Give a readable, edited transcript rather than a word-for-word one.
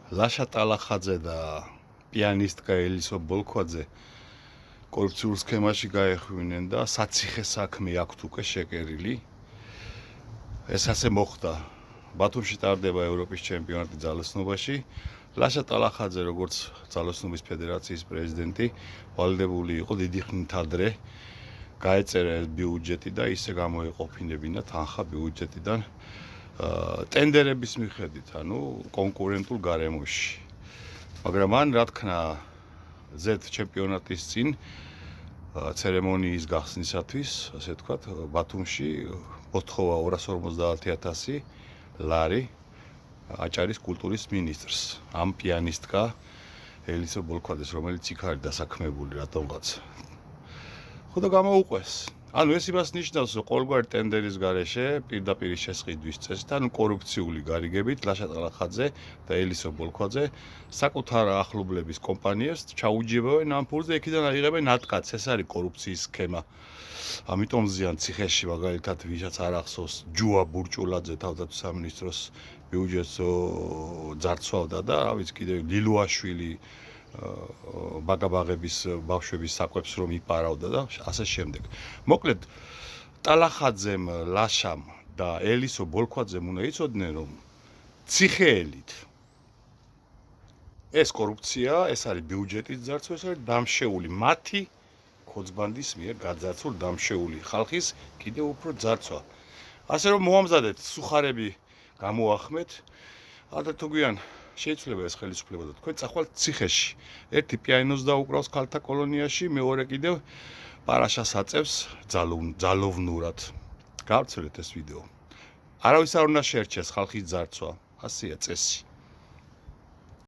ლაშა ტალახაძე და პიანისტკა ელისო ბოლქვაძე კორუფციულ სქემაში გაეხვინენ და საციხე საქმე აქვთ უკვე შეკერილი. ეს ასე მოხდა. ბათუმში ტარდება ევროპის ჩემპიონატი ძალოსნობაში. ლაშა ტალახაძე, როგორც ძალოსნობის ფედერაციის პრეზიდენტი, ვალდებული იყო დიდი ხნით ადრე გაეწერა ეს ბიუჯეტი და ისე გამოეყოფინებინა თანხა ბიუჯეტიდან ტენდერების მიხედვით, ანუ კონკურენტულ გარემოში. მაგრამ მან რა თქმა ზეთ ჩემპიონატის წინ ცერემონიის გახსნისათვის, ასე ვთქვათ, ბათუმში მოთხოვა 250,000 ლარი აჭარის კულტურის მინისტრს, ამ პიანისტკა ელისო ბოლქვაძეს, რომელიც იქ არის დასაქმებული რატომღაც. ხო და გამოუყვეს. ანუ ეს იმას ნიშნავს, რომ ყოველგვარი ტენდერის გარეშე პირდაპირ შესყიდვის წესით, ანუ კორუფციული გარიგებით ლაშა ტალახაძე და ელისო ბოლქვაძე საკუთარ ახლობლების კომპანიებს ჩაუჯებავენ ამ ფულზე, იქიდან აიღებენ ატკაც, ეს არის კორუფციის სქემა. ამიტომ ზიან ციხეში მაგალითად ვისაც არ ახსოვს ჯუა ბურჭულაძე თავდაცვის სამინისტროს ბიუჯეტს ძარცვავდა და რა ვიცი კიდევ ლილუაშვილი ბაგაბაღების ბავშვების საკვებს რომ იპარავდა და ასე შემდეგ. მოკლედ ტალახაძემ, ლაშამ და ელისო ბოლქვაძემ უნდა იცოდნენ რომ ციხეელით ეს კორუფცია, ეს არის ბიუჯეტის ძარცვა, ეს არის დამშეული მათი ქოძბანდის მიერ გაძარცულ დამშეული ხალხის კიდევ უფრო ძარცვა. ასე რომ მოამზადეთ სუხარები გამოახმეთ, ადრე თუ გვიან შეიძლება ეს ხელისუფლება და თქვენ წახვალთ ციხეში. ერთი პიანინოს დაუკრავს ქალთა კოლონიაში, მეორე კიდევ პარაშას აწევს ძალოვნურად. გავრცელეთ ეს ვიდეო. არავის არ უნდა შეერჩეს ხალხის ძარცვა. ასეა წესი.